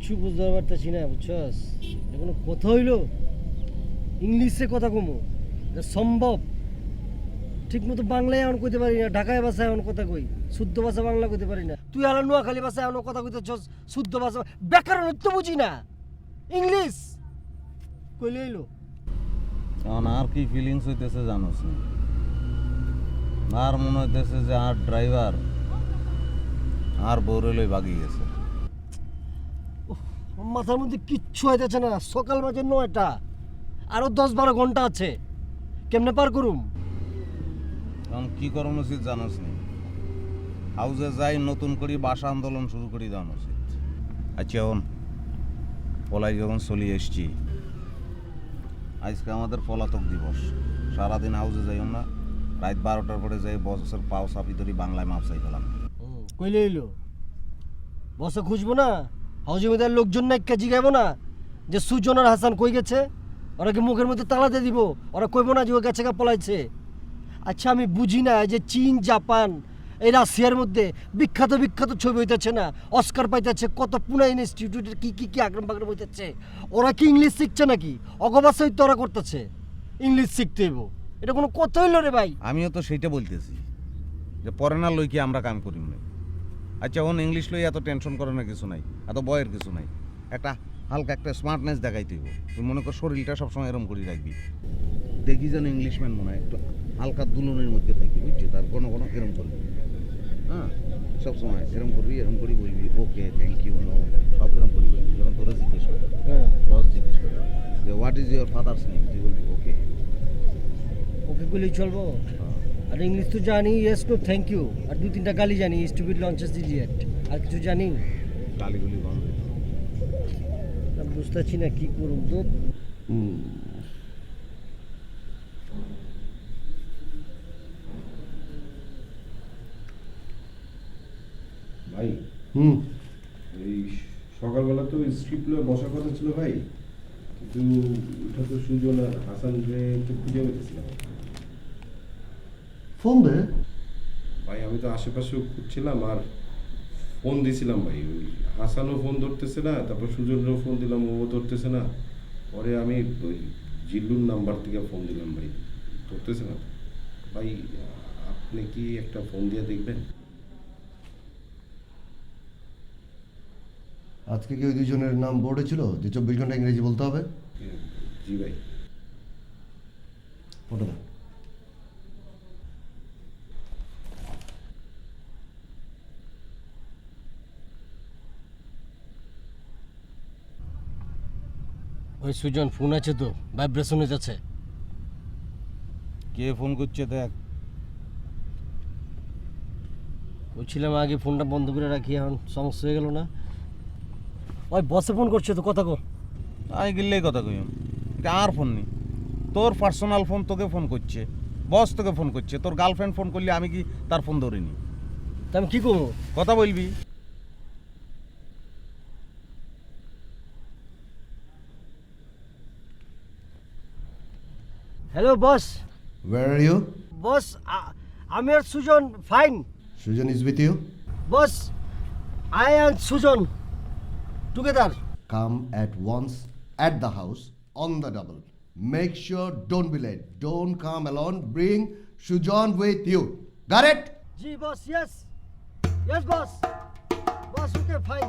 কিচ্ছু বুঝতে পারতেছি না, বুঝছস? কোনো কথা হইলো ইংলিশে কথা কমো, এটা সম্ভব? ঠিক মতো বাংলায় এমন কইতে পারি না, ঢাকায় ভাষায় এমন কথা কই, শুদ্ধ ভাষা বাংলা কইতে পারি না। তুই আর নোয়াখালী ভাষায় এমন কথা কইতেছস, শুদ্ধ ভাষা ব্যাকরণ তো বুঝি না, ইংলিশ কইলে এলো। এখন আর কি ফিলিংস হইতেছে জানোস না? আর মনে হইতেছে যে আর ড্রাইভার আর বৌরেলই বাগিয়ে গেছে। মাথার মধ্যে কিচ্ছু হইতেছে না। সকাল বাজে 9টা, আরো 10-12 ঘন্টা আছে, কেমনে পার করুম? এখন কি করণ উচিত জানোস নি? হাউজে যাই নতুন করে ভাষা আন্দোলন শুরু করে দেওয়া উচিত। আচ্ছা এখন পলাই যখন চলে এসছি, আজকে আমাদের পলাতক দিবস। সারাদিন হাউজে যাইও না, রাত 12টার পরে যাই বছর পাও চাপি ধরি বাংলায় মাপ চাই গেলাম। কইলে এলো বসে খুঁজবো না? হাউজিং মধ্যে লোকজন না একটা জিগাইবো না যে সুজন আর হাসান কই গেছে? ওরা কি মুখের মধ্যে তালা দিয়ে দিব? ওরা কইবো না যে ও গেছে গা পলাইছে? আচ্ছা আমি বুঝি না যে চীন, জাপান, এই রাশিয়ার মধ্যে বিখ্যাত বিখ্যাত ছবি হইতেছে না, অস্কার পাইতেছে, কত পুনা ইনস্টিটিউটের কি কি কি আগ্রম বাগ্রম হইতেছে, ওরা কি ইংলিশ শিখছে নাকি? অগবাসাই তো ওরা করতেছে, ইংলিশ শিখতে হইব। এটা কোনো কথা হইল রে ভাই? আমিও তো সেইটা বলতেছি যে পরেনার লই কি আমরা কাম করিম না। আচ্ছা এখন ইংলিশ লই এত টেনশন করার কিছু নাই, এত বয়ের কিছু নাই। একটা হালকা একটা স্মার্টনেস দেখাইতে হইব। তুই মনে কর শরীরটা সবসময় এরম করে রাখবি, দেখি যেন ইংলিশম্যান মনে হয় একটু হালকা দুলনের মধ্যে থাকবি, বুঝছো? তার কোনো কোনো এরম করবি, হ্যাঁ সবসময় এরম করবি, এরম করি বলবি ওকে, থ্যাংক ইউ, নো, সব এরম করি বলবি। যখন তোরা জিজ্ঞেস করে, হ্যাঁ, বস জিজ্ঞেস করে যে what is your father's name, তুই বলবি ওকে। ওকে বলেই চলবো? আর ইংলিশ তো জানি, ইয়েস নো থ্যাংক ইউ, আর 2-3টা গালি জানি, স্টুপিড লঞ্চেস ইডিয়েট, আর কিছু জানি গালিগুলি বন্ধ। না? বুঝতেছি না কি করুম তো। ভাই হুম, এই সকালবেলা তো স্ক্রিপ্ট লয়ে বসার কথা ছিল ভাই, কিন্তু এটা তো সুজন আর হাসান রে তো খুঁজে পেতেছিলাম। ফোন দে। ভাই আমি তো আশেপাশেও খুঁজছিলাম আর ফোন দিছিলাম ভাই, ওই হাসানও ফোন ধরতেছে না, তারপর সুজনেরও ফোন দিলাম, ও ধরতেছে না। পরে আমি ওই জিল্লুর নাম্বার থেকে ফোন দিলাম ভাই, ধরতেছে না। ভাই আপনি কি একটা ফোন দিয়ে দেখবেন? আজকে কি ওই দুজনের নাম বোর্ডে ছিল যে 24 ঘন্টা ইংরেজি বলতে হবে? জি ভাই। ফটো দাও। ওই সুজন ফোন আছে তো, ভাইব্রেশন হয়ে যাচ্ছে। কে ফোন করছে দেখ। বলছিলাম আগে ফোনটা বন্ধ করে রাখি, এখন সমস্যা হয়ে গেল না? ওই বসে ফোন করছে তো, কথা কো। আমি গেলেই কথা কইম, এটা আর ফোন নেই। তোর পার্সোনাল ফোন তোকে ফোন করছে, বস তোকে ফোন করছে, তোর গার্লফ্রেন্ড ফোন করলে আমি কি তার ফোন ধরিনি? তা আমি কি করবো? কথা বলবি। Hello boss. Where are you? Boss, আমি আর Sujan fine. Sujan is with you? Boss, I and Sujan together. Come at once at the house on the double. Make sure don't be late. Don't come alone. Bring Sujan with you. Got it? G boss, yes yes boss. Boss okay fine.